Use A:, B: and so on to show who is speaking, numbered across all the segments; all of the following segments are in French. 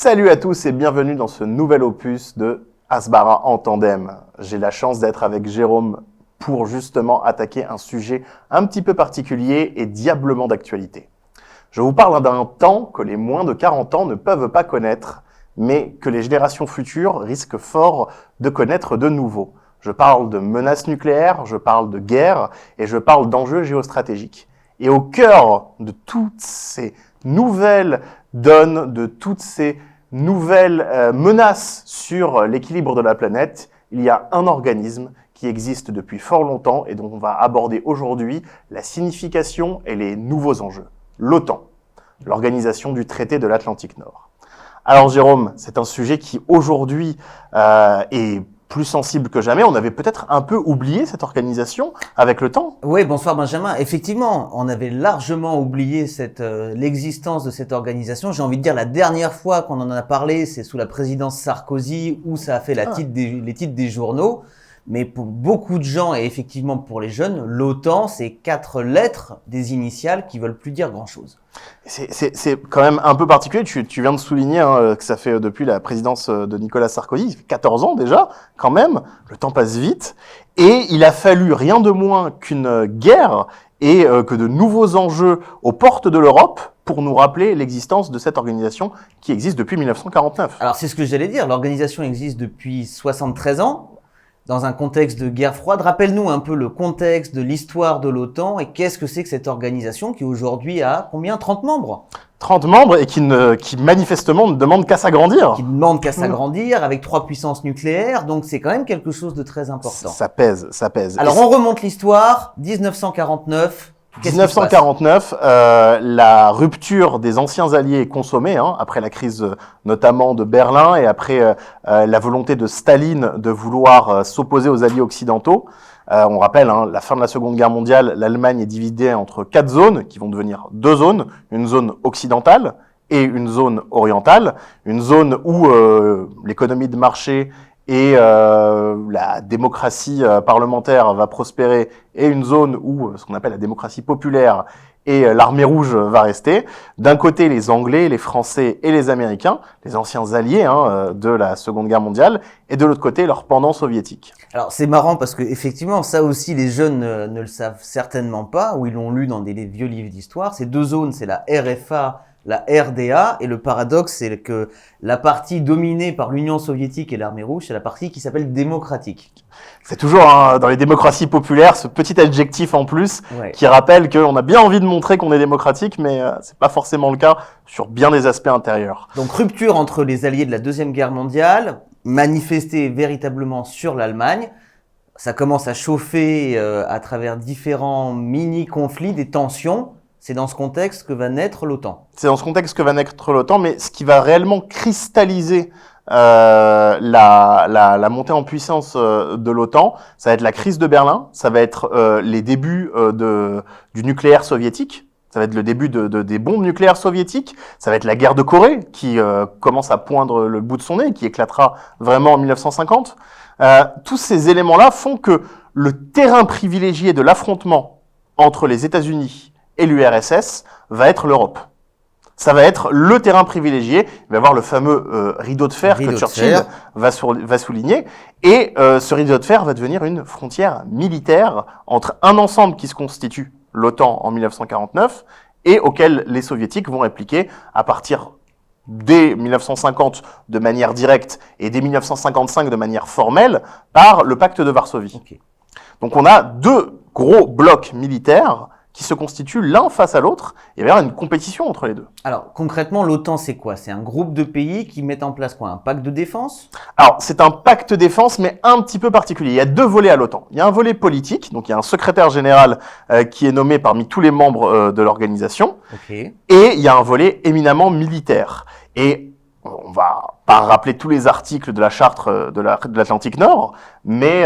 A: Salut à tous et bienvenue dans ce nouvel opus de Asbara en tandem. J'ai la chance d'être avec Jérôme pour justement attaquer un sujet un petit peu particulier et diablement d'actualité. Je vous parle d'un temps que les moins de 40 ans ne peuvent pas connaître, mais que les générations futures risquent fort de connaître de nouveau. Je parle de menaces nucléaires, je parle de guerre et je parle d'enjeux géostratégiques. Et au cœur de toutes ces nouvelles donnes, de toutes ces nouvelles menaces sur l'équilibre de la planète, il y a un organisme qui existe depuis fort longtemps et dont on va aborder aujourd'hui la signification et les nouveaux enjeux. L'OTAN, l'Organisation du traité de l'Atlantique Nord. Alors Jérôme, c'est un sujet qui aujourd'hui est plus sensible que jamais. On avait peut-être un peu oublié cette organisation avec le temps.
B: Oui, bonsoir Benjamin. Effectivement, on avait largement oublié l'existence de cette organisation. J'ai envie de dire la dernière fois qu'on en a parlé, c'est sous la présidence Sarkozy où ça a fait les titres des journaux. Mais pour beaucoup de gens et effectivement pour les jeunes, l'OTAN, c'est 4 lettres des initiales qui veulent plus dire grand-chose.
A: C'est quand même un peu particulier. Tu viens de souligner que ça fait depuis la présidence de Nicolas Sarkozy, ça fait 14 ans déjà, quand même. Le temps passe vite. Et il a fallu rien de moins qu'une guerre et que de nouveaux enjeux aux portes de l'Europe pour nous rappeler l'existence de cette organisation qui existe depuis 1949.
B: Alors c'est ce que j'allais dire. L'organisation existe depuis 73 ans. Dans un contexte de guerre froide. Rappelle-nous un peu le contexte de l'histoire de l'OTAN et qu'est-ce que c'est que cette organisation qui aujourd'hui a combien 30 membres
A: 30 membres et qui manifestement ne demande qu'à s'agrandir.
B: Qui ne demande qu'à s'agrandir avec 3 puissances nucléaires, donc c'est quand même quelque chose de très important.
A: Ça pèse.
B: Alors on remonte l'histoire, 1949.
A: 1949, la rupture des anciens alliés est consommée, après la crise notamment de Berlin et après la volonté de Staline de vouloir s'opposer aux alliés occidentaux. On rappelle, la fin de la Seconde Guerre mondiale, l'Allemagne est divisée entre 4 zones qui vont devenir 2 zones, une zone occidentale et une zone orientale, une zone où l'économie de marché et la démocratie parlementaire va prospérer, et une zone où ce qu'on appelle la démocratie populaire et l'armée rouge va rester. D'un côté, les Anglais, les Français et les Américains, les anciens alliés de la Seconde Guerre mondiale, et de l'autre côté, leur pendant soviétique.
B: Alors c'est marrant parce que effectivement, ça aussi les jeunes ne le savent certainement pas, ou ils l'ont lu dans des vieux livres d'histoire. Ces 2 zones, c'est la RFA, la RDA, et le paradoxe, c'est que la partie dominée par l'Union soviétique et l'armée rouge, c'est la partie qui s'appelle démocratique.
A: C'est toujours dans les démocraties populaires ce petit adjectif en plus qui rappelle qu'on a bien envie de montrer qu'on est démocratique, mais c'est pas forcément le cas sur bien des aspects intérieurs.
B: Donc rupture entre les alliés de la Deuxième Guerre mondiale, manifestée véritablement sur l'Allemagne. Ça commence à chauffer à travers différents mini-conflits, des tensions. C'est dans ce contexte que va naître l'OTAN.
A: C'est dans ce contexte que va naître l'OTAN, mais ce qui va réellement cristalliser la montée en puissance de l'OTAN, ça va être la crise de Berlin, ça va être les débuts du nucléaire soviétique, ça va être le début des bombes nucléaires soviétiques, ça va être la guerre de Corée qui commence à poindre le bout de son nez, qui éclatera vraiment en 1950. Tous ces éléments-là font que le terrain privilégié de l'affrontement entre les États-Unis et l'URSS va être l'Europe. Ça va être le terrain privilégié. Il va y avoir le fameux rideau de fer que Churchill va souligner. Et ce rideau de fer va devenir une frontière militaire entre un ensemble qui se constitue, l'OTAN en 1949, et auquel les Soviétiques vont répliquer à partir dès 1950 de manière directe et dès 1955 de manière formelle par le pacte de Varsovie. Okay. Donc on a 2 gros blocs militaires qui se constituent l'un face à l'autre, et il va y avoir une compétition entre les 2.
B: Alors, concrètement, l'OTAN, c'est quoi? C'est un groupe de pays qui mettent en place quoi? Un pacte de défense?
A: Alors, c'est un pacte de défense, mais un petit peu particulier. Il y a 2 volets à l'OTAN. Il y a un volet politique, donc il y a un secrétaire général qui est nommé parmi tous les membres de l'organisation, et il y a un volet éminemment militaire. Et on va pas rappeler tous les articles de la charte de l'Atlantique Nord, mais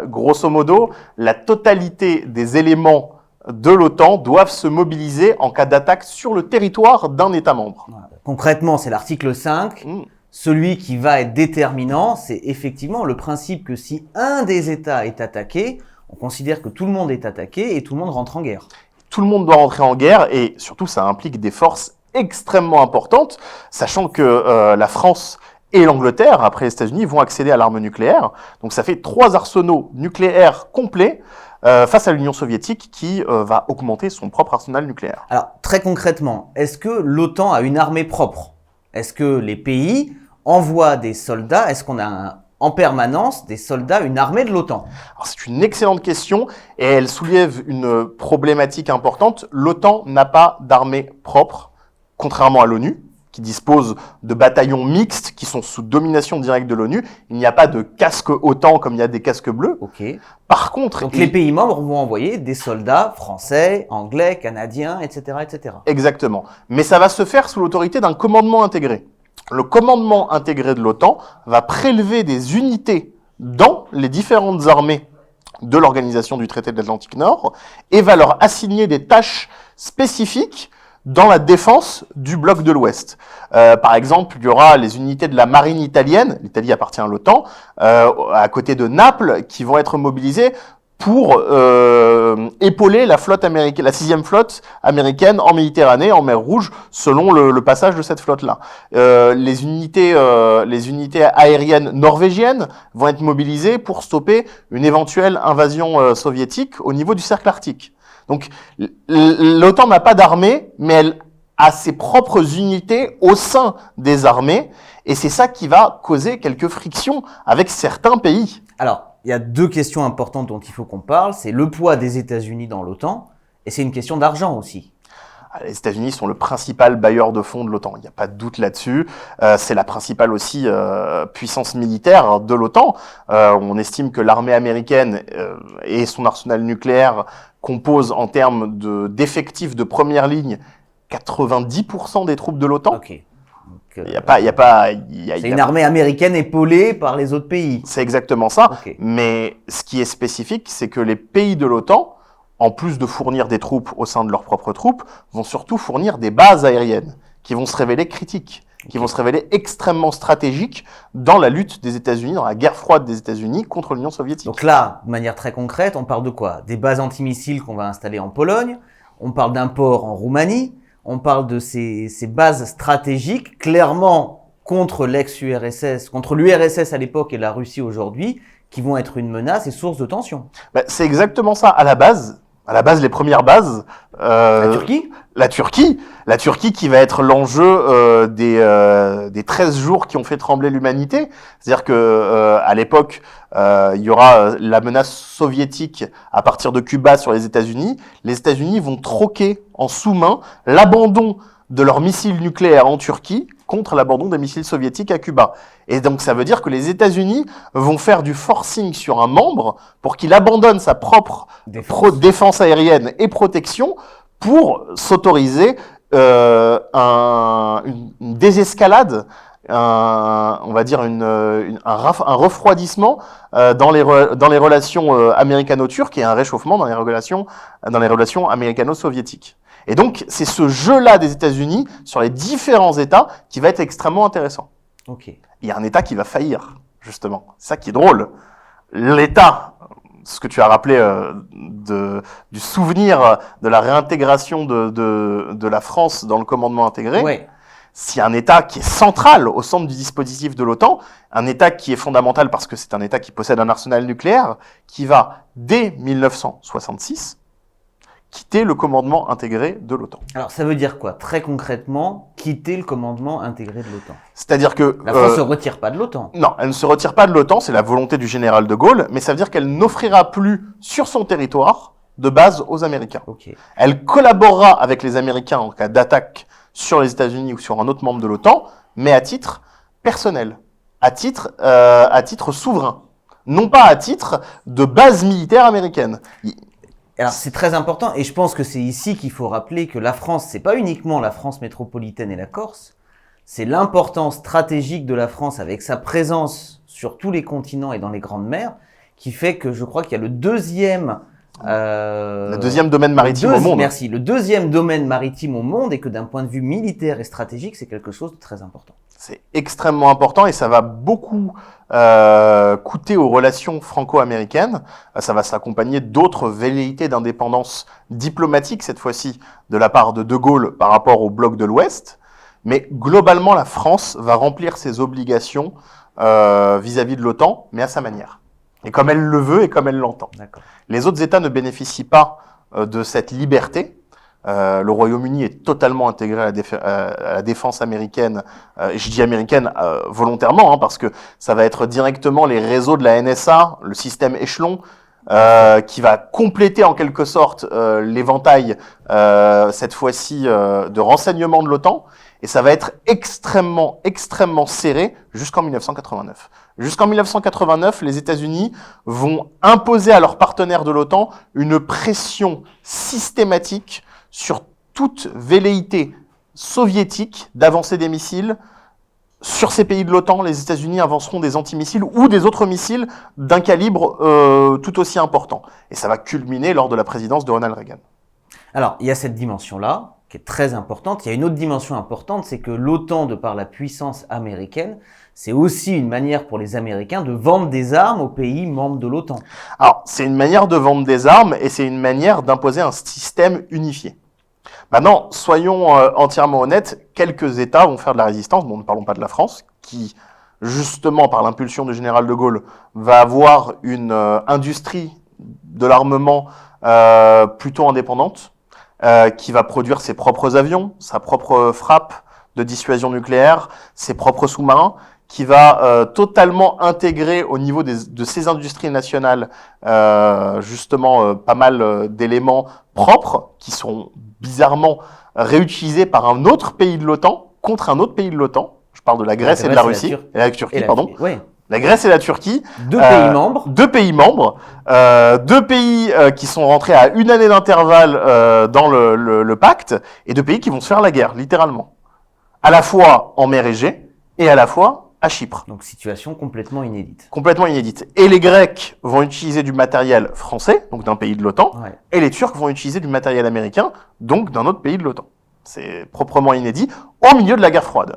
A: grosso modo, la totalité des éléments de l'OTAN doivent se mobiliser en cas d'attaque sur le territoire d'un État membre.
B: Concrètement, c'est l'article 5. Celui qui va être déterminant, c'est effectivement le principe que si un des États est attaqué, on considère que tout le monde est attaqué et tout le monde rentre en guerre.
A: Tout le monde doit rentrer en guerre et surtout ça implique des forces extrêmement importante, sachant que la France et l'Angleterre, après les États-Unis, vont accéder à l'arme nucléaire. Donc ça fait 3 arsenaux nucléaires complets face à l'Union soviétique qui va augmenter son propre arsenal nucléaire.
B: Alors, très concrètement, est-ce que l'OTAN a une armée propre? Est-ce que les pays envoient des soldats? Est-ce qu'on a en permanence des soldats, une armée de l'OTAN?
A: Alors, c'est une excellente question et elle soulève une problématique importante. L'OTAN n'a pas d'armée propre, contrairement à l'ONU, qui dispose de bataillons mixtes qui sont sous domination directe de l'ONU. Il n'y a pas de casque OTAN comme il y a des casques bleus.
B: Ok.
A: Par contre,
B: donc les pays membres vont envoyer des soldats français, anglais, canadiens, etc., etc.
A: Exactement. Mais ça va se faire sous l'autorité d'un commandement intégré. Le commandement intégré de l'OTAN va prélever des unités dans les différentes armées de l'organisation du traité de l'Atlantique Nord et va leur assigner des tâches spécifiques dans la défense du bloc de l'Ouest. Par exemple, il y aura les unités de la marine italienne, l'Italie appartient à l'OTAN, à côté de Naples, qui vont être mobilisées pour épauler la flotte américaine, la 6e flotte américaine en Méditerranée, en mer Rouge, selon le passage de cette flotte-là. Les unités aériennes norvégiennes vont être mobilisées pour stopper une éventuelle invasion soviétique au niveau du cercle arctique. Donc, l'OTAN n'a pas d'armée, mais elle a ses propres unités au sein des armées, et c'est ça qui va causer quelques frictions avec certains pays.
B: Alors, il y a 2 questions importantes dont il faut qu'on parle. C'est le poids des États-Unis dans l'OTAN, et c'est une question d'argent aussi.
A: Les États-Unis sont le principal bailleur de fonds de l'OTAN, il n'y a pas de doute là-dessus. C'est la principale aussi puissance militaire de l'OTAN. On estime que l'armée américaine et son arsenal nucléaire composent en termes d'effectifs de première ligne 90% des troupes de l'OTAN.
B: Okay.
A: C'est
B: une armée américaine épaulée par les autres pays.
A: C'est exactement ça.
B: Okay.
A: Mais ce qui est spécifique, c'est que les pays de l'OTAN, en plus de fournir des troupes au sein de leurs propres troupes, vont surtout fournir des bases aériennes qui vont se révéler critiques, qui vont se révéler extrêmement stratégiques dans la lutte des États-Unis, dans la guerre froide des États-Unis contre l'Union soviétique.
B: Donc là, de manière très concrète, on parle de quoi? Des bases antimissiles qu'on va installer en Pologne, on parle d'un port en Roumanie, on parle de ces bases stratégiques, clairement contre l'ex-URSS, contre l'URSS à l'époque et la Russie aujourd'hui, qui vont être une menace et source de tension.
A: C'est exactement ça. À la base, les premières bases...
B: La Turquie ?
A: La Turquie qui va être l'enjeu des 13 jours qui ont fait trembler l'humanité. C'est-à-dire que à l'époque, il y aura la menace soviétique à partir de Cuba sur les États-Unis. Les États-Unis vont troquer en sous-main l'abandon de leurs missiles nucléaires en Turquie contre l'abandon des missiles soviétiques à Cuba. Et donc ça veut dire que les États-Unis vont faire du forcing sur un membre pour qu'il abandonne sa propre défense aérienne et protection pour s'autoriser une désescalade, on va dire un refroidissement dans les relations américano-turques et un réchauffement dans les relations américano-soviétiques. Et donc, c'est ce jeu-là des États-Unis sur les différents États qui va être extrêmement intéressant.
B: Okay.
A: Il y a un État qui va faillir, justement. C'est ça qui est drôle. L'État, ce que tu as rappelé du souvenir de la réintégration de la France dans le commandement intégré,
B: ouais.
A: C'est un État qui est central au centre du dispositif de l'OTAN, un État qui est fondamental parce que c'est un État qui possède un arsenal nucléaire, qui va, dès 1966, quitter le commandement intégré de l'OTAN.
B: Alors, ça veut dire quoi, très concrètement, quitter le commandement intégré de l'OTAN?
A: C'est-à-dire que...
B: La France ne se retire pas de l'OTAN.
A: Non, elle ne se retire pas de l'OTAN, c'est la volonté du général de Gaulle, mais ça veut dire qu'elle n'offrira plus sur son territoire de base aux Américains.
B: Okay.
A: Elle collaborera avec les Américains en cas d'attaque sur les États-Unis ou sur un autre membre de l'OTAN, mais à titre personnel, à titre souverain, non pas à titre de base militaire américaine.
B: Alors c'est très important et je pense que c'est ici qu'il faut rappeler que la France, c'est pas uniquement la France métropolitaine et la Corse, c'est l'importance stratégique de la France avec sa présence sur tous les continents et dans les grandes mers qui fait que je crois qu'il y a le 2e
A: Le deuxième domaine maritime au monde.
B: Merci. Le deuxième domaine maritime au monde, et que d'un point de vue militaire et stratégique, c'est quelque chose de très important.
A: C'est extrêmement important et ça va beaucoup coûter aux relations franco-américaines. Ça va s'accompagner d'autres velléités d'indépendance diplomatique, cette fois-ci, de la part de Gaulle par rapport au bloc de l'Ouest. Mais globalement, la France va remplir ses obligations vis-à-vis de l'OTAN, mais à sa manière. Et comme elle le veut et comme elle l'entend.
B: D'accord.
A: Les autres États ne bénéficient pas de cette liberté. Le Royaume-Uni est totalement intégré à la défense américaine. Je dis américaine volontairement, parce que ça va être directement les réseaux de la NSA, le système échelon, qui va compléter en quelque sorte l'éventail, cette fois-ci, de renseignement de l'OTAN. Et ça va être extrêmement, extrêmement serré jusqu'en 1989. Jusqu'en 1989, les États-Unis vont imposer à leurs partenaires de l'OTAN une pression systématique sur toute velléité soviétique d'avancer des missiles. Sur ces pays de l'OTAN, les États-Unis avanceront des antimissiles ou des autres missiles d'un calibre tout aussi important. Et ça va culminer lors de la présidence de Ronald Reagan.
B: Alors, il y a cette dimension-là, qui est très importante. Il y a une autre dimension importante, c'est que l'OTAN, de par la puissance américaine, c'est aussi une manière pour les Américains de vendre des armes aux pays membres de l'OTAN.
A: Alors, c'est une manière de vendre des armes et c'est une manière d'imposer un système unifié. Maintenant, soyons entièrement honnêtes, quelques États vont faire de la résistance. Bon, ne parlons pas de la France, qui, justement, par l'impulsion du général de Gaulle, va avoir une industrie de l'armement plutôt indépendante, qui va produire ses propres avions, sa propre frappe de dissuasion nucléaire, ses propres sous-marins, qui va totalement intégrer au niveau de ces industries nationales justement pas mal d'éléments propres qui sont bizarrement réutilisés par un autre pays de l'OTAN contre un autre pays de l'OTAN. Je parle de la Grèce et de la Russie. Et la Turquie, pardon.
B: Ouais.
A: La Grèce et la Turquie.
B: Deux pays membres.
A: Deux pays membres. Deux pays qui sont rentrés à une année d'intervalle dans le pacte et deux pays qui vont se faire la guerre, littéralement. À la fois en mer Égée et à la fois à Chypre.
B: Donc situation complètement inédite.
A: Complètement inédite. Et les Grecs vont utiliser du matériel français, donc d'un pays de l'OTAN,
B: Ouais.
A: et les Turcs vont utiliser du matériel américain, donc d'un autre pays de l'OTAN. C'est proprement inédit, au milieu de la guerre froide.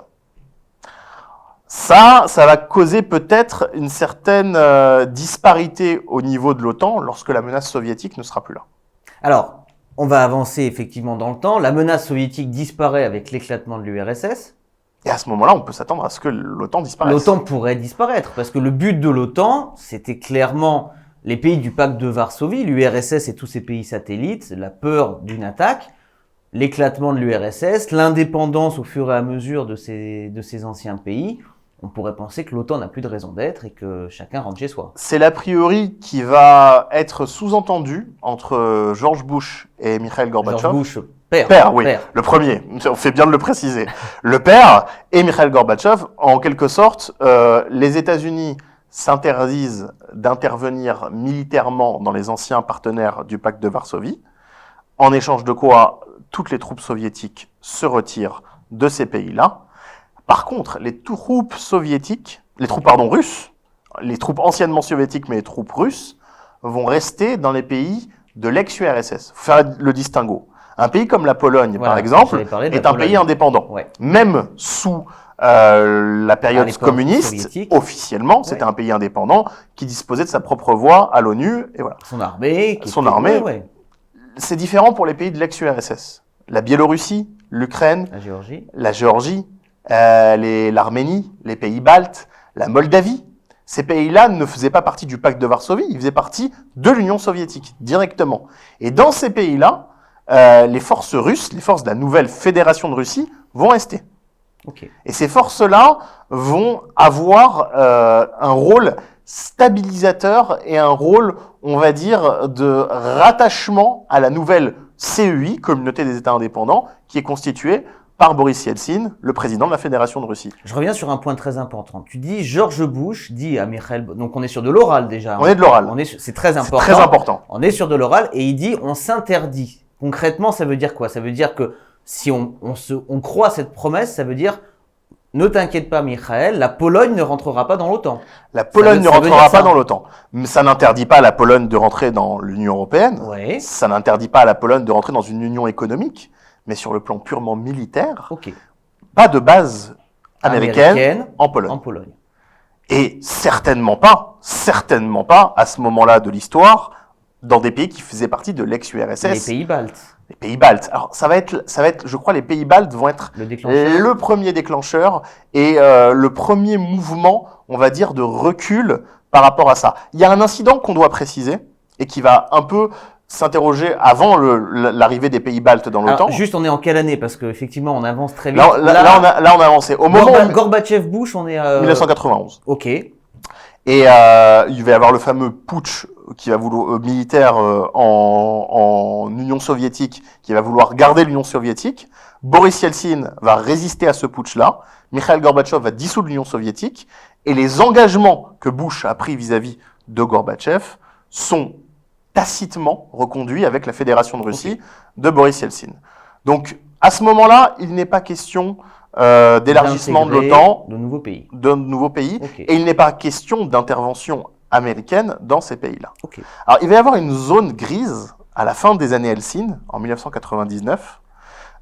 A: Ça va causer peut-être une certaine disparité au niveau de l'OTAN lorsque la menace soviétique ne sera plus là.
B: Alors, on va avancer effectivement dans le temps. La menace soviétique disparaît avec l'éclatement de l'URSS.
A: Et à ce moment-là, on peut s'attendre à ce que l'OTAN disparaisse.
B: L'OTAN pourrait disparaître parce que le but de l'OTAN, c'était clairement les pays du pacte de Varsovie, l'URSS et tous ses pays satellites, la peur d'une attaque, l'éclatement de l'URSS, l'indépendance au fur et à mesure de ces anciens pays. On pourrait penser que l'OTAN n'a plus de raison d'être et que chacun rentre chez soi.
A: C'est l'a priori qui va être sous-entendu entre George Bush et Mikhail Gorbatchev.
B: George Bush, père.
A: Père, oui, le premier, on fait bien de le préciser. Le père et Mikhail Gorbatchev, en quelque sorte, les États-Unis s'interdisent d'intervenir militairement dans les anciens partenaires du pacte de Varsovie, en échange de quoi toutes les troupes soviétiques se retirent de ces pays-là. Par contre, les troupes russes, les troupes anciennement soviétiques mais les troupes russes, vont rester dans les pays de l'ex-URSS. Faut faire le distinguo. Un pays comme la Pologne, par exemple, est un pays indépendant.
B: Ouais.
A: Même sous la période communiste, officiellement, c'était un pays indépendant qui disposait de sa propre voix à l'ONU. Et voilà.
B: Son armée.
A: Ouais. C'est différent pour les pays de l'ex-URSS. La Biélorussie, l'Ukraine, la Géorgie, l'Arménie, les pays baltes, la Moldavie. Ces pays-là ne faisaient pas partie du pacte de Varsovie, ils faisaient partie de l'Union soviétique, directement. Et dans ces pays-là, les forces russes, les forces de la nouvelle Fédération de Russie, vont rester.
B: Okay.
A: Et ces forces-là vont avoir un rôle stabilisateur et un rôle, on va dire, de rattachement à la nouvelle CEI, Communauté des États indépendants, qui est constituée par Boris Yeltsin, le président de la Fédération de Russie.
B: Je reviens sur un point très important. Tu dis George Bush dit à Mikhail, donc on est sur de l'oral déjà.
A: On est de l'oral.
B: C'est très important.
A: C'est très important.
B: On est sur de l'oral et il dit on s'interdit. Concrètement, ça veut dire quoi? Ça veut dire que si on croit cette promesse, ça veut dire ne t'inquiète pas, Michael, la Pologne ne rentrera pas dans l'OTAN.
A: La Pologne ne
B: ça veut
A: rentrera
B: dire
A: pas
B: ça.
A: dans l'OTAN. Mais ça n'interdit pas à la Pologne de rentrer dans l'Union européenne.
B: Ouais.
A: Ça n'interdit pas à la Pologne de rentrer dans une union économique. Mais sur le plan purement militaire,
B: Ok.
A: pas de base américaine en Pologne.
B: En Pologne.
A: Et certainement pas à ce moment-là de l'histoire, dans des pays qui faisaient partie de l'ex-URSS.
B: Les pays baltes.
A: Les pays baltes. Alors ça va être, je crois, les pays baltes vont être
B: Le déclencheur.
A: le premier déclencheur et le premier mouvement, on va dire, de recul par rapport à ça. Il y a un incident qu'on doit préciser et qui va un peu s'interroger avant l'arrivée des pays baltes dans l'OTAN.
B: Juste, on est en quelle année? Parce qu'effectivement, on avance très vite.
A: Là, on a avancé. Au moment où
B: Gorbatchev-Bush, on est à...
A: 1991.
B: Ok.
A: Et il va y avoir le fameux putsch qui va vouloir militaire en Union soviétique, qui va vouloir garder l'Union soviétique. Boris Yeltsin va résister à ce putsch-là. Mikhail Gorbatchev va dissoudre l'Union soviétique. Et les engagements que Bush a pris vis-à-vis de Gorbatchev sont tacitement reconduits avec la Fédération de Russie de Boris Yeltsin. Donc, à ce moment-là, il n'est pas question d'élargissement de l'OTAN,
B: de nouveaux pays.
A: Okay. Et il n'est pas question d'intervention américaine dans ces pays-là.
B: Okay.
A: Alors, il va y avoir une zone grise à la fin des années Helsinki, en 1999.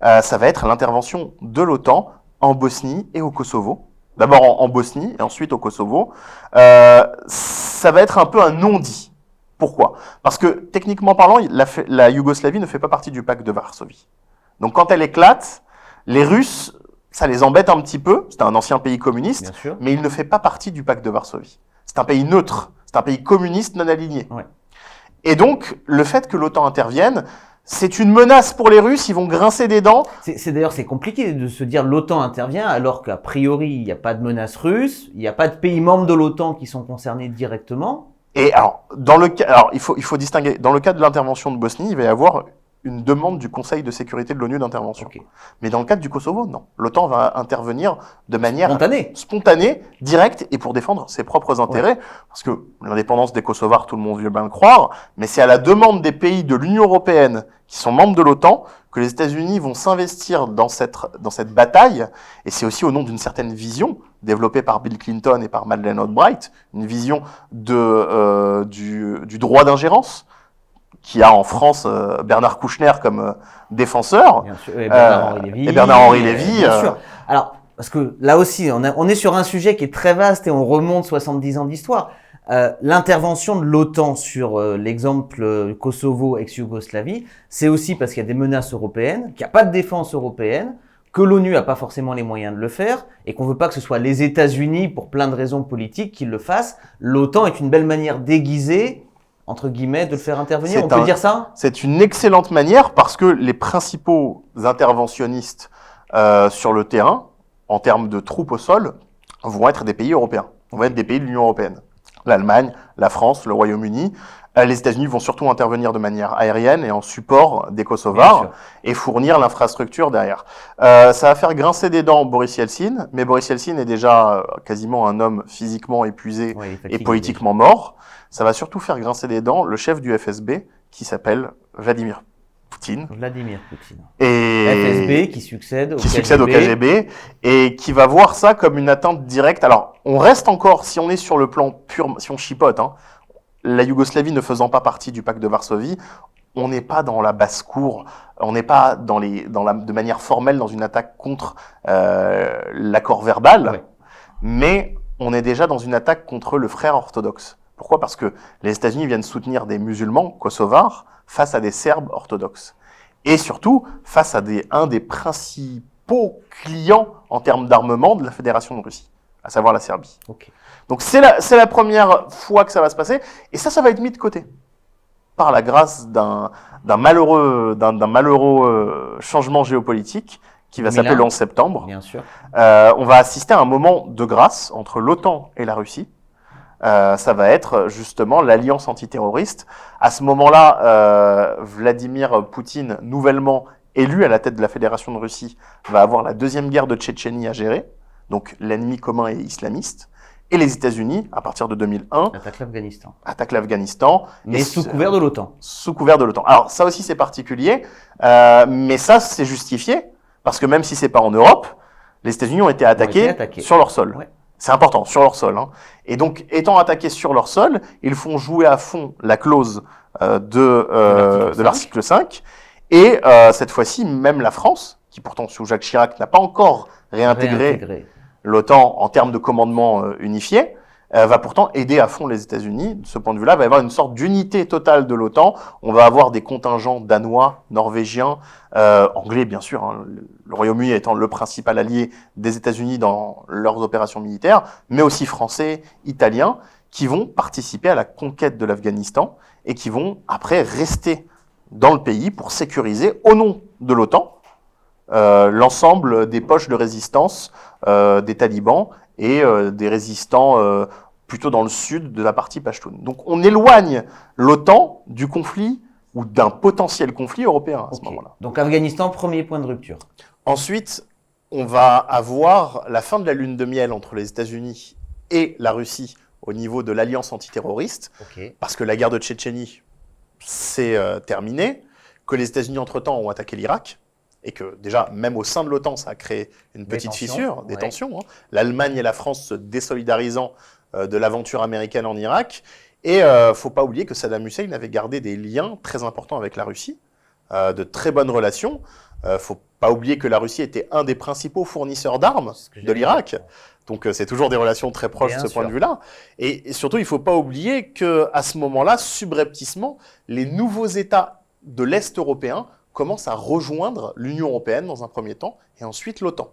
A: Ça va être l'intervention de l'OTAN en Bosnie et au Kosovo. D'abord en Bosnie et ensuite au Kosovo. Ça va être un peu un non-dit. Pourquoi? Parce que, techniquement parlant, la Yougoslavie ne fait pas partie du pacte de Varsovie. Donc, quand elle éclate, les Russes, ça les embête un petit peu. C'est un ancien pays communiste, mais il ne fait pas partie du pacte de Varsovie. C'est un pays neutre. C'est un pays communiste non aligné.
B: Ouais.
A: Et donc, le fait que l'OTAN intervienne, c'est une menace pour les Russes. Ils vont grincer des dents.
B: D'ailleurs, c'est compliqué de se dire l'OTAN intervient alors qu'a priori, il n'y a pas de menace russe. Il n'y a pas de pays membres de l'OTAN qui sont concernés directement.
A: Et alors, il faut distinguer. Dans le cas de l'intervention de Bosnie, il va y avoir une demande du Conseil de sécurité de l'ONU d'intervention. Okay. Mais dans le cadre du Kosovo, non. L'OTAN va intervenir de manière spontanée, directe, et pour défendre ses propres intérêts. Ouais. Parce que l'indépendance des Kosovars, tout le monde veut bien le croire, mais c'est à la demande des pays de l'Union européenne qui sont membres de l'OTAN que les États-Unis vont s'investir dans cette bataille. Et c'est aussi au nom d'une certaine vision développée par Bill Clinton et par Madeleine Albright, une vision du droit d'ingérence, qui a en France Bernard Kouchner comme défenseur.
B: Bien sûr, et Bernard-Henri Lévy.
A: Et Bernard-Henri Lévy.
B: Bien sûr. Alors, parce que là aussi, on est sur un sujet qui est très vaste et on remonte 70 ans d'histoire. L'intervention de l'OTAN sur l'exemple Kosovo ex-Yougoslavie, c'est aussi parce qu'il y a des menaces européennes, qu'il n'y a pas de défense européenne, que l'ONU n'a pas forcément les moyens de le faire et qu'on veut pas que ce soit les États-Unis, pour plein de raisons politiques, qui le fassent. L'OTAN est une belle manière déguisée, entre guillemets, de le faire intervenir. On peut dire ça?
A: C'est une excellente manière parce que les principaux interventionnistes sur le terrain, en termes de troupes au sol, vont être des pays européens, vont être des pays de l'Union européenne. L'Allemagne, la France, le Royaume-Uni. Les États-Unis vont surtout intervenir de manière aérienne et en support des Kosovars et fournir l'infrastructure derrière. Ça va faire grincer des dents Boris Yeltsin, mais Boris Yeltsin est déjà quasiment un homme physiquement épuisé et politiquement mort. Ça va surtout faire grincer des dents le chef du FSB qui s'appelle Vladimir Poutine.
B: FSB qui succède
A: au KGB et qui va voir ça comme une atteinte directe. Alors, on reste encore, si on est sur le plan pur, si on chipote, hein, la Yougoslavie ne faisant pas partie du pacte de Varsovie, on n'est pas dans la basse-cour, on n'est pas de manière formelle dans une attaque contre l'accord verbal, mais on est déjà dans une attaque contre le frère orthodoxe. Pourquoi? Parce que les États-Unis viennent soutenir des musulmans kosovars face à des Serbes orthodoxes. Et surtout, face à un des principaux clients en termes d'armement de la Fédération de Russie, à savoir la Serbie.
B: Okay.
A: Donc c'est la première fois que ça va se passer, et ça va être mis de côté par la grâce d'un malheureux changement géopolitique qui va s'appeler le 11 septembre.
B: Bien sûr.
A: On va assister à un moment de grâce entre l'OTAN et la Russie. Ça va être justement l'alliance antiterroriste. À ce moment-là, Vladimir Poutine, nouvellement élu à la tête de la Fédération de Russie, va avoir la deuxième guerre de Tchétchénie à gérer. Donc l'ennemi commun est islamiste. Et les États-Unis, à partir de 2001, attaquent l'Afghanistan.
B: Mais sous couvert de l'OTAN.
A: Sous couvert de l'OTAN. Alors ça aussi c'est particulier, mais ça c'est justifié, parce que même si c'est pas en Europe, Les États-Unis ont été attaqués sur leur sol.
B: Ouais.
A: C'est important, sur leur sol. Hein. Et donc, étant attaqués sur leur sol, ils font jouer à fond la clause de l'article 5. Et cette fois-ci, même la France, qui pourtant sous Jacques Chirac n'a pas encore réintégré l'OTAN en termes de commandement unifié, va pourtant aider à fond les États-Unis. De ce point de vue-là, il va y avoir une sorte d'unité totale de l'OTAN. On va avoir des contingents danois, norvégiens, anglais bien sûr, hein, le Royaume-Uni étant le principal allié des États-Unis dans leurs opérations militaires, mais aussi français, italiens, qui vont participer à la conquête de l'Afghanistan et qui vont après rester dans le pays pour sécuriser, au nom de l'OTAN, l'ensemble des poches de résistance des talibans et des résistants plutôt dans le sud de la partie Pashtun. Donc on éloigne l'OTAN du conflit ou d'un potentiel conflit européen à ce moment-là.
B: Donc Afghanistan, premier point de rupture.
A: Ensuite, on va avoir la fin de la lune de miel entre les États-Unis et la Russie au niveau de l'alliance antiterroriste, parce que la guerre de Tchétchénie, c'est terminé, que les États-Unis entre-temps ont attaqué l'Irak, et que déjà, même au sein de l'OTAN, ça a créé une petite fissure, des tensions. Hein. L'Allemagne et la France se désolidarisant de l'aventure américaine en Irak. Et faut pas oublier que Saddam Hussein avait gardé des liens très importants avec la Russie, de très bonnes relations. Faut pas oublier que la Russie était un des principaux fournisseurs d'armes de l'Irak. Donc c'est toujours des relations très proches de ce point de vue-là. Et surtout, il faut pas oublier qu'à ce moment-là, subrepticement, les nouveaux États de l'Est européen commence à rejoindre l'Union européenne dans un premier temps, et ensuite l'OTAN.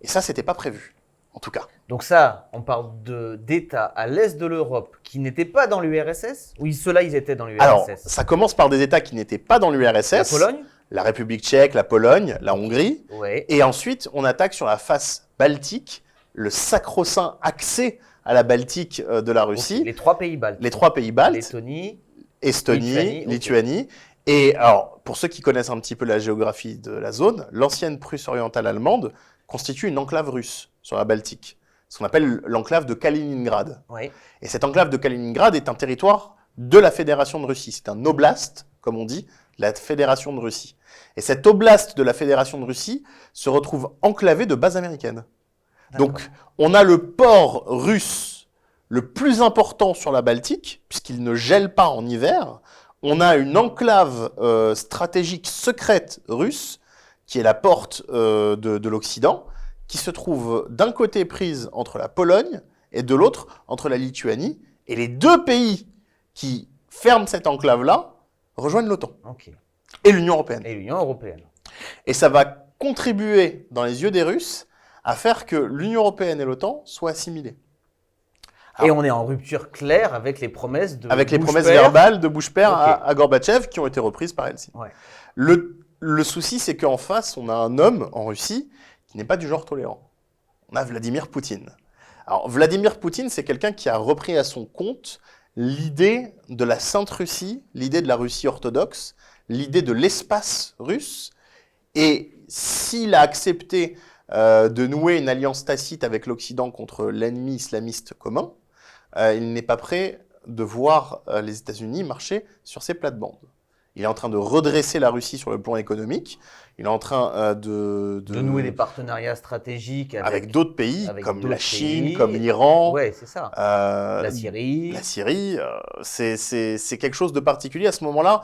A: Et ça, c'était pas prévu, en tout cas.
B: Donc ça, on parle d'États à l'est de l'Europe qui n'étaient pas dans l'URSS, ou ceux-là, ils étaient dans l'URSS?
A: Alors, ça commence par des États qui n'étaient pas dans l'URSS.
B: La Pologne,
A: la République tchèque, la Pologne, la Hongrie.
B: Ouais.
A: Et ensuite, on attaque sur la face baltique, le sacro-saint accès à la Baltique de la Russie.
B: Les 3 pays baltes.
A: Les 3 pays baltes.
B: Lettonie,
A: Estonie, Lituanie. Et alors, pour ceux qui connaissent un petit peu la géographie de la zone, l'ancienne Prusse orientale allemande constitue une enclave russe sur la Baltique, ce qu'on appelle l'enclave de Kaliningrad.
B: Oui.
A: Et cette enclave de Kaliningrad est un territoire de la Fédération de Russie. C'est un oblast, comme on dit, de la Fédération de Russie. Et cet oblast de la Fédération de Russie se retrouve enclavé de bases américaines. Donc, on a le port russe le plus important sur la Baltique, puisqu'il ne gèle pas en hiver. On a une enclave stratégique secrète russe, qui est la porte de l'Occident, qui se trouve d'un côté prise entre la Pologne et de l'autre entre la Lituanie. Et les 2 pays qui ferment cette enclave-là rejoignent l'OTAN. Et l'Union européenne. Et ça va contribuer, dans les yeux des Russes, à faire que l'Union européenne et l'OTAN soient assimilées.
B: Et on est en rupture claire avec les promesses de
A: avec les promesses verbales de Bush-Père à Gorbatchev qui ont été reprises par Helsinki.
B: Ouais.
A: Le souci, c'est qu'en face, on a un homme en Russie qui n'est pas du genre tolérant. On a Vladimir Poutine. Alors, Vladimir Poutine, c'est quelqu'un qui a repris à son compte l'idée de la Sainte Russie, l'idée de la Russie orthodoxe, l'idée de l'espace russe. Et s'il a accepté de nouer une alliance tacite avec l'Occident contre l'ennemi islamiste commun, il n'est pas prêt de voir les États-Unis marcher sur ses plates-bandes. Il est en train de redresser la Russie sur le plan économique. Il est en train de
B: nouer des partenariats stratégiques
A: avec d'autres pays, comme la Chine, comme l'Iran.
B: Ouais, c'est ça. La Syrie.
A: La Syrie, c'est quelque chose de particulier. À ce moment-là,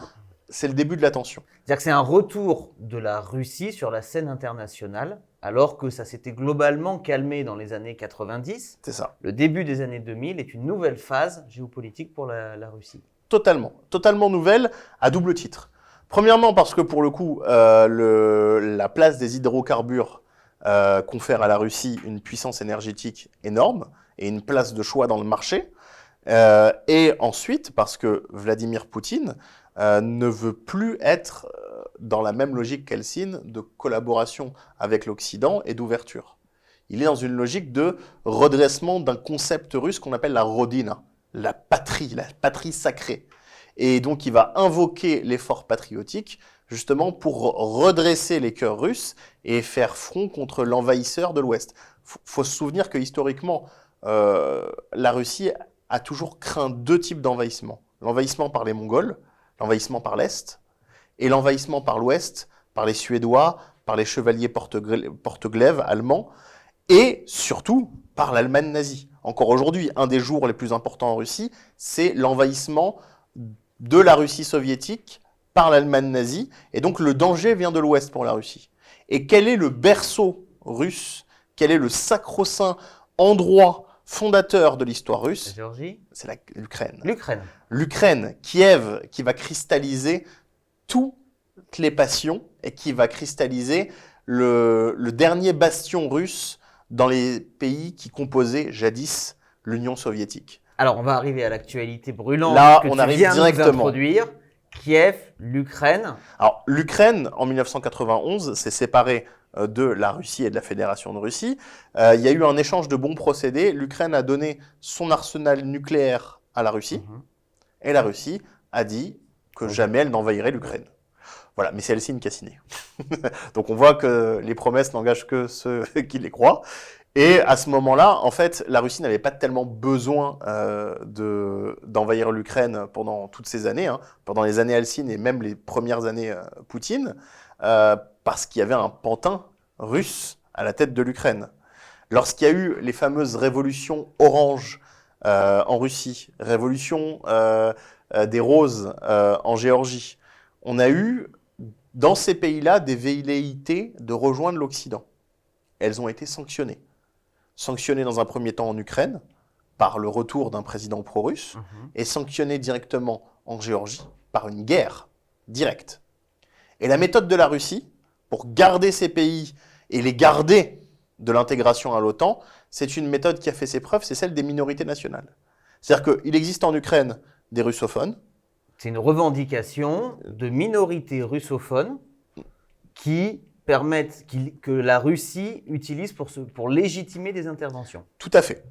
A: c'est le début de la tension.
B: C'est-à-dire que c'est un retour de la Russie sur la scène internationale, alors que ça s'était globalement calmé dans les années 90.
A: C'est ça.
B: Le début des années 2000 est une nouvelle phase géopolitique pour la Russie.
A: Totalement nouvelle, à double titre. Premièrement, parce que pour le coup, la place des hydrocarbures confère à la Russie une puissance énergétique énorme et une place de choix dans le marché. Et ensuite, parce que Vladimir Poutine ne veut plus être dans la même logique qu'Helsinki de collaboration avec l'Occident et d'ouverture. Il est dans une logique de redressement d'un concept russe qu'on appelle la Rodina, la patrie sacrée. Et donc, il va invoquer l'effort patriotique justement pour redresser les cœurs russes et faire front contre l'envahisseur de l'Ouest. Faut se souvenir que historiquement, la Russie a toujours craint 2 types d'envahissement. L'envahissement par les Mongols, l'envahissement par l'Est, et l'envahissement par l'Ouest, par les Suédois, par les chevaliers porte-glaives allemands. et surtout par l'Allemagne nazie. Encore aujourd'hui, un des jours les plus importants en Russie, c'est l'envahissement de la Russie soviétique par l'Allemagne nazie, et donc le danger vient de l'Ouest pour la Russie. Et quel est le berceau russe? Quel est le sacro-saint endroit fondateur de l'histoire russe?
B: La Géorgie?
A: C'est l'Ukraine.
B: L'Ukraine,
A: Kiev, qui va cristalliser toutes les passions et qui va cristalliser le dernier bastion russe dans les pays qui composaient jadis l'Union soviétique.
B: Alors, on va arriver à l'actualité brûlante
A: Là,
B: que
A: on
B: tu
A: arrive
B: viens
A: directement.
B: nous introduire. Kiev, l'Ukraine.
A: Alors, l'Ukraine, en 1991, s'est séparée de la Russie et de la Fédération de Russie. Il y a eu un échange de bons procédés. L'Ukraine a donné son arsenal nucléaire à la Russie. Et la Russie a dit que jamais elle n'envahirait l'Ukraine. Voilà, mais c'est Helsinki qui a signé. Donc on voit que les promesses n'engagent que ceux qui les croient. Et à ce moment-là, en fait, la Russie n'avait pas tellement besoin d'envahir l'Ukraine pendant toutes ces années, hein, pendant les années Helsinki et même les premières années Poutine, parce qu'il y avait un pantin russe à la tête de l'Ukraine. Lorsqu'il y a eu les fameuses révolutions orange en Russie, révolution des roses en Géorgie, on a eu dans ces pays-là des velléités de rejoindre l'Occident. Elles ont été sanctionnées. Sanctionnées dans un premier temps en Ukraine, par le retour d'un président pro-russe, et sanctionnées directement en Géorgie, par une guerre directe. Et la méthode de la Russie, pour garder ces pays et les garder de l'intégration à l'OTAN, c'est une méthode qui a fait ses preuves, c'est celle des minorités nationales. C'est-à-dire qu'il existe en Ukraine des russophones.
B: C'est une revendication de minorités russophones qui permettent que la Russie utilise pour légitimer des interventions.
A: Tout à fait.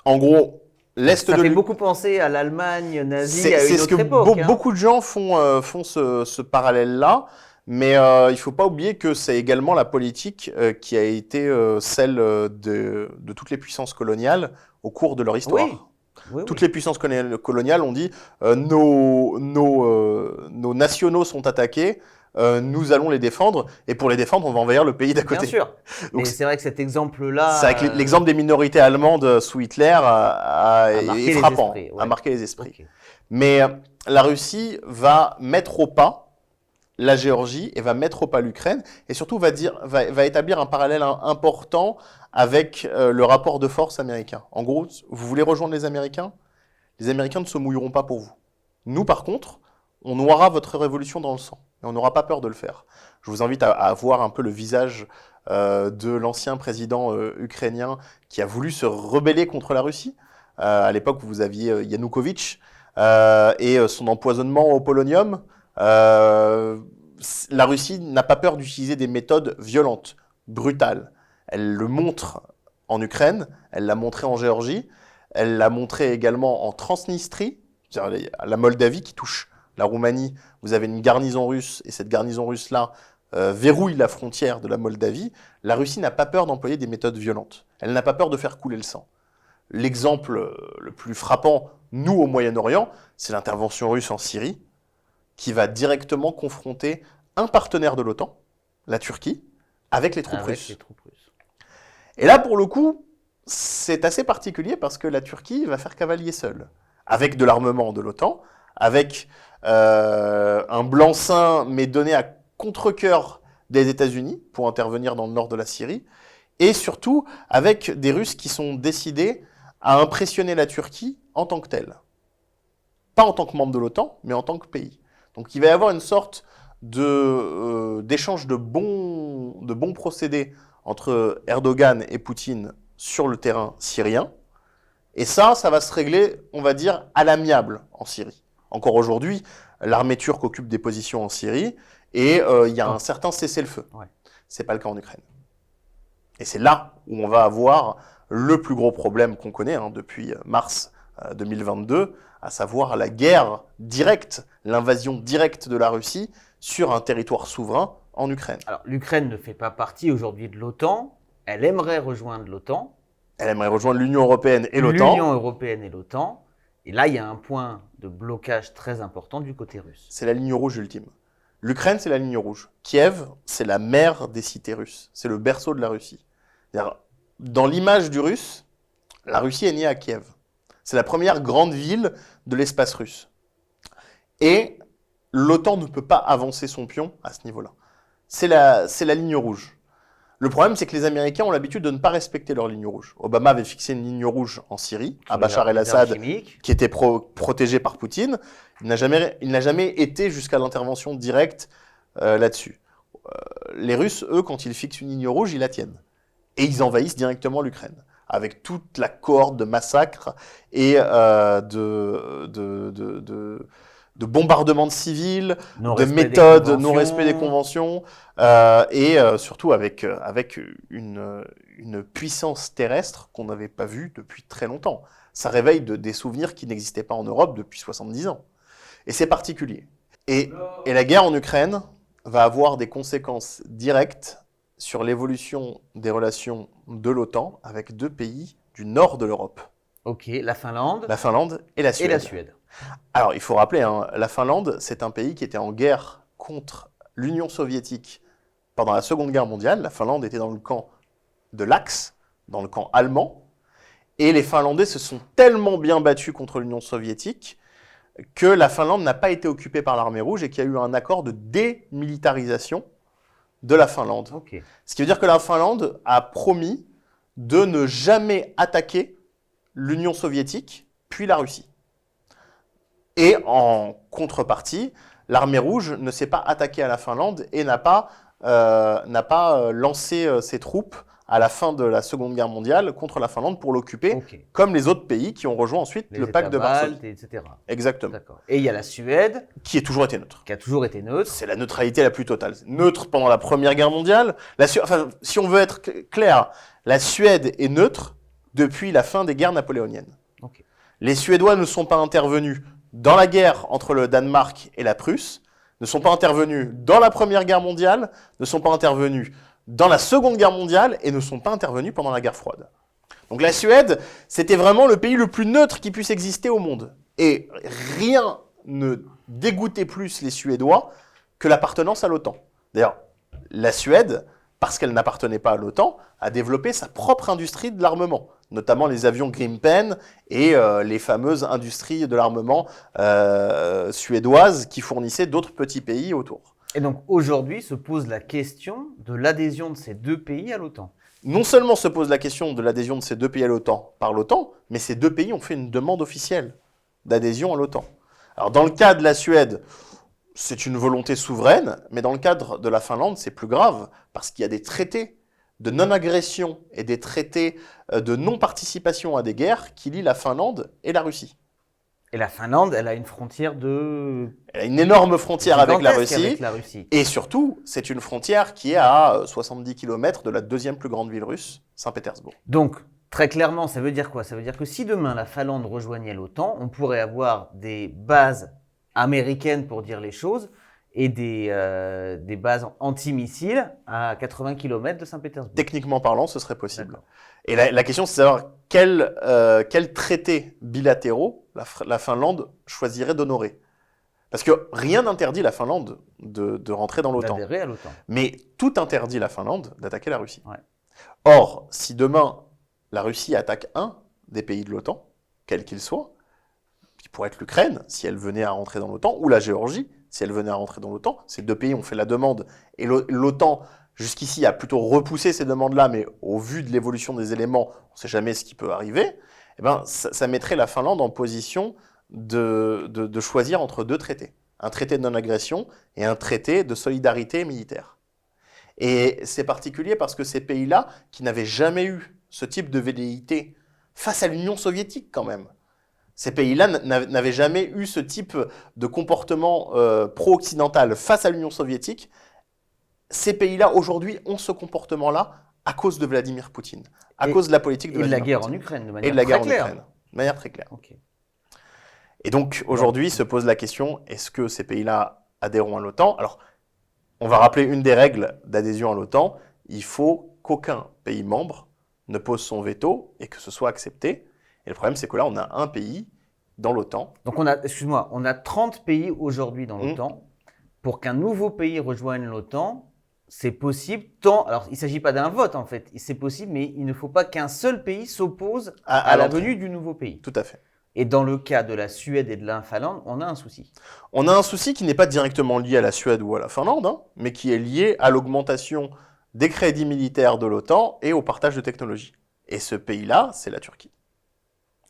A: En gros, l'Est de
B: Ça fait beaucoup penser à l'Allemagne nazie à une autre époque.
A: C'est ce que beaucoup de gens font ce parallèle-là, mais il ne faut pas oublier que c'est également la politique qui a été celle de toutes les puissances coloniales au cours de leur histoire. Toutes les puissances coloniales ont dit nos nationaux sont attaqués, nous allons les défendre, et pour les défendre, on va envahir le pays d'à côté.
B: Bien sûr. Donc, mais c'est vrai que cet exemple-là...
A: C'est vrai que l'exemple des minorités allemandes sous Hitler est frappant, a marqué les esprits. Okay. Mais la Russie va mettre au pas la Géorgie et va mettre au pas l'Ukraine, et surtout va établir un parallèle important avec le rapport de force américain. En gros, vous voulez rejoindre les Américains ne se mouilleront pas pour vous. Nous, par contre, on noiera votre révolution dans le sang, et on n'aura pas peur de le faire. Je vous invite à voir un peu le visage de l'ancien président ukrainien qui a voulu se rebeller contre la Russie. À l'époque où vous aviez Yanukovych et son empoisonnement au polonium. La Russie n'a pas peur d'utiliser des méthodes violentes, brutales. Elle le montre en Ukraine, elle l'a montré en Géorgie, elle l'a montré également en Transnistrie, c'est-à-dire la Moldavie qui touche la Roumanie. Vous avez une garnison russe, et cette garnison russe-là verrouille la frontière de la Moldavie. La Russie n'a pas peur d'employer des méthodes violentes. Elle n'a pas peur de faire couler le sang. L'exemple le plus frappant, nous, au Moyen-Orient, c'est l'intervention russe en Syrie, qui va directement confronter un partenaire de l'OTAN, la Turquie, avec les troupes russes. Et là, pour le coup, c'est assez particulier parce que la Turquie va faire cavalier seul, avec de l'armement de l'OTAN, avec un blanc-seing, mais donné à contre-cœur des États-Unis pour intervenir dans le nord de la Syrie, et surtout avec des Russes qui sont décidés à impressionner la Turquie en tant que telle. Pas en tant que membre de l'OTAN, mais en tant que pays. Donc il va y avoir une sorte d'échange de bons procédés entre Erdogan et Poutine sur le terrain syrien. Et ça va se régler, on va dire, à l'amiable en Syrie. Encore aujourd'hui, l'armée turque occupe des positions en Syrie et il y a un certain cessez-le-feu. Ouais. C'est pas le cas en Ukraine. Et c'est là où on va avoir le plus gros problème qu'on connaît depuis mars 2022, à savoir la guerre directe, l'invasion directe de la Russie sur un territoire souverain en Ukraine.
B: Alors l'Ukraine ne fait pas partie aujourd'hui de l'OTAN, elle aimerait rejoindre l'OTAN.
A: Elle aimerait rejoindre l'Union européenne et l'OTAN.
B: L'Union européenne et l'OTAN. Et là, il y a un point de blocage très important du côté russe.
A: C'est la ligne rouge ultime. L'Ukraine, c'est la ligne rouge. Kiev, c'est la mère des cités russes. C'est le berceau de la Russie. C'est-à-dire, dans l'image du Russe, la Russie est née à Kiev. C'est la première grande ville de l'espace russe. Et l'OTAN ne peut pas avancer son pion à ce niveau-là. C'est la ligne rouge. Le problème, c'est que les Américains ont l'habitude de ne pas respecter leur ligne rouge. Obama avait fixé une ligne rouge en Syrie, à Bachar el-Assad, qui était protégé par Poutine. Il n'a jamais été jusqu'à l'intervention directe là-dessus. Les Russes, eux, quand ils fixent une ligne rouge, ils la tiennent. Et ils envahissent directement l'Ukraine, avec toute la cohorte de massacres et de bombardements de civils, de méthodes, non-respect des conventions, et surtout avec une puissance terrestre qu'on n'avait pas vue depuis très longtemps. Ça réveille des souvenirs qui n'existaient pas en Europe depuis 70 ans. Et c'est particulier. Et la guerre en Ukraine va avoir des conséquences directes sur l'évolution des relations de l'OTAN avec deux pays du nord de l'Europe.
B: Ok, la Finlande
A: et la Suède. Alors, il faut rappeler, la Finlande, c'est un pays qui était en guerre contre l'Union soviétique pendant la Seconde Guerre mondiale. La Finlande était dans le camp de l'Axe, dans le camp allemand. Et les Finlandais se sont tellement bien battus contre l'Union soviétique que la Finlande n'a pas été occupée par l'armée rouge et qu'il y a eu un accord de démilitarisation de la Finlande.
B: Okay.
A: Ce qui veut dire que la Finlande a promis de ne jamais attaquer l'Union soviétique, puis la Russie. Et en contrepartie, l'armée rouge ne s'est pas attaquée à la Finlande et n'a pas lancé ses troupes à la fin de la Seconde Guerre mondiale contre la Finlande pour l'occuper, comme les autres pays qui ont rejoint ensuite le pacte de Varsovie.
B: Etc.
A: Exactement.
B: Et il y a la Suède.
A: Qui a toujours été neutre.
B: C'est
A: la neutralité la plus totale. Neutre pendant la Première Guerre mondiale. Si on veut être clair, la Suède est neutre depuis la fin des guerres napoléoniennes.
B: Okay.
A: Les Suédois ne sont pas intervenus dans la guerre entre le Danemark et la Prusse, ne sont pas intervenus dans la Première Guerre mondiale, ne sont pas intervenus dans la Seconde Guerre mondiale et ne sont pas intervenus pendant la guerre froide. Donc la Suède, c'était vraiment le pays le plus neutre qui puisse exister au monde. Et rien ne dégoûtait plus les Suédois que l'appartenance à l'OTAN. D'ailleurs, la Suède, parce qu'elle n'appartenait pas à l'OTAN, a développé sa propre industrie de l'armement, notamment les avions Gripen et les fameuses industries de l'armement suédoises qui fournissaient d'autres petits pays autour.
B: Et donc aujourd'hui se pose la question de l'adhésion de ces deux pays à l'OTAN.
A: Non seulement se pose la question de l'adhésion de ces deux pays à l'OTAN par l'OTAN, mais ces deux pays ont fait une demande officielle d'adhésion à l'OTAN. Alors dans le cas de la Suède, c'est une volonté souveraine, mais dans le cadre de la Finlande, c'est plus grave, parce qu'il y a des traités de non-agression et des traités de non-participation à des guerres qui lient la Finlande et la Russie.
B: Et la Finlande, elle a une frontière de...
A: Elle a une énorme frontière avec la Russie. Et surtout, c'est une frontière qui est à 70 km de la deuxième plus grande ville russe, Saint-Pétersbourg.
B: Donc, très clairement, ça veut dire quoi? Ça veut dire que si demain la Finlande rejoignait l'OTAN, on pourrait avoir des bases américaines, pour dire les choses, et des bases anti-missiles à 80 km de Saint-Pétersbourg.
A: Techniquement parlant, ce serait possible. Et la question, c'est de savoir quels traités bilatéraux la Finlande choisirait d'honorer. Parce que rien n'interdit la Finlande de rentrer dans l'OTAN.
B: D'adhérer à l'OTAN.
A: Mais tout interdit la Finlande d'attaquer la Russie.
B: Ouais.
A: Or, si demain, la Russie attaque un des pays de l'OTAN, quel qu'il soit, qui pourrait être l'Ukraine, si elle venait à rentrer dans l'OTAN, ou la Géorgie, si elle venait à rentrer dans l'OTAN, ces deux pays ont fait la demande, et l'OTAN, jusqu'ici, a plutôt repoussé ces demandes-là, mais au vu de l'évolution des éléments, on ne sait jamais ce qui peut arriver, eh ben, ça mettrait la Finlande en position de choisir entre deux traités. Un traité de non-agression et un traité de solidarité militaire. Et c'est particulier parce que ces pays-là, qui n'avaient jamais eu ce type de velléité face à l'Union soviétique quand même, ces pays-là n'avaient jamais eu ce type de comportement pro-occidental face à l'Union soviétique. Ces pays-là, aujourd'hui, ont ce comportement-là à cause de Vladimir Poutine, à cause de la politique de Vladimir Poutine.
B: Et de la guerre en Ukraine, de manière très claire.
A: Okay. Et donc, aujourd'hui, se pose la question, est-ce que ces pays-là adhéreront à l'OTAN? Alors, on va rappeler une des règles d'adhésion à l'OTAN. Il faut qu'aucun pays membre ne pose son veto et que ce soit accepté. Et le problème, c'est que là, on a un pays dans l'OTAN.
B: Donc, on a 30 pays aujourd'hui dans l'OTAN. Pour qu'un nouveau pays rejoigne l'OTAN, c'est possible tant. Alors, il ne s'agit pas d'un vote en fait, c'est possible, mais il ne faut pas qu'un seul pays s'oppose à la
A: l'entrée.
B: venue du nouveau pays.
A: Tout à fait.
B: Et dans le cas de la Suède et de la Finlande, on a un souci.
A: On a un souci qui n'est pas directement lié à la Suède ou à la Finlande, hein, mais qui est lié à l'augmentation des crédits militaires de l'OTAN et au partage de technologies. Et ce pays-là, c'est la Turquie,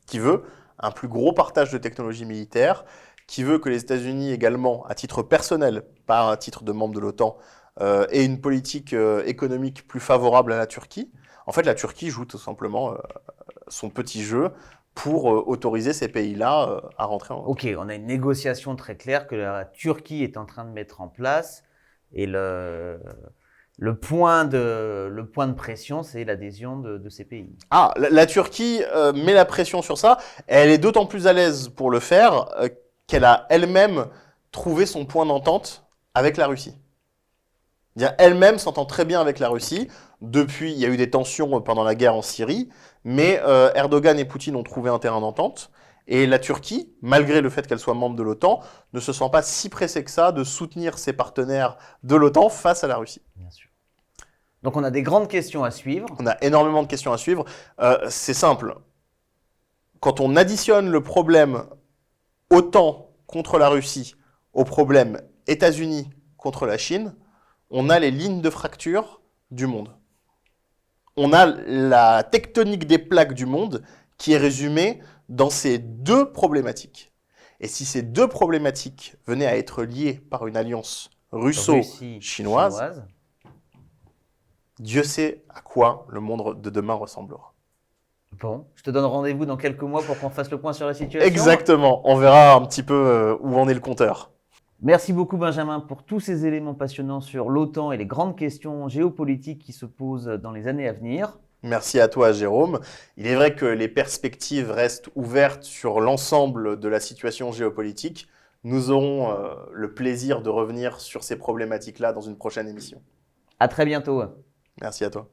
A: qui veut un plus gros partage de technologies militaires, qui veut que les États-Unis également, à titre personnel, pas à titre de membre de l'OTAN, aient une politique économique plus favorable à la Turquie. En fait, la Turquie joue tout simplement son petit jeu pour autoriser ces pays-là à rentrer en OTAN.
B: Ok, on a une négociation très claire que la Turquie est en train de mettre en place. Et le point de pression, c'est l'adhésion de ces pays.
A: Ah, la Turquie met la pression sur ça. Elle est d'autant plus à l'aise pour le faire qu'elle a elle-même trouvé son point d'entente avec la Russie. Elle-même s'entend très bien avec la Russie. Depuis, il y a eu des tensions pendant la guerre en Syrie, mais Erdogan et Poutine ont trouvé un terrain d'entente. Et la Turquie, malgré le fait qu'elle soit membre de l'OTAN, ne se sent pas si pressée que ça de soutenir ses partenaires de l'OTAN face à la Russie.
B: Bien sûr. Donc on a des grandes questions à suivre.
A: On a énormément de questions à suivre. C'est simple. Quand on additionne le problème OTAN contre la Russie au problème États-Unis contre la Chine, on a les lignes de fracture du monde. On a la tectonique des plaques du monde qui est résumée dans ces deux problématiques. Et si ces deux problématiques venaient à être liées par une alliance russo-chinoise, Dieu sait à quoi le monde de demain ressemblera.
B: Bon, je te donne rendez-vous dans quelques mois pour qu'on fasse le point sur la situation.
A: Exactement, on verra un petit peu où en est le compteur.
B: Merci beaucoup Benjamin pour tous ces éléments passionnants sur l'OTAN et les grandes questions géopolitiques qui se posent dans les années à venir.
A: Merci à toi Jérôme. Il est vrai que les perspectives restent ouvertes sur l'ensemble de la situation géopolitique. Nous aurons le plaisir de revenir sur ces problématiques-là dans une prochaine émission.
B: À très bientôt.
A: Merci à toi.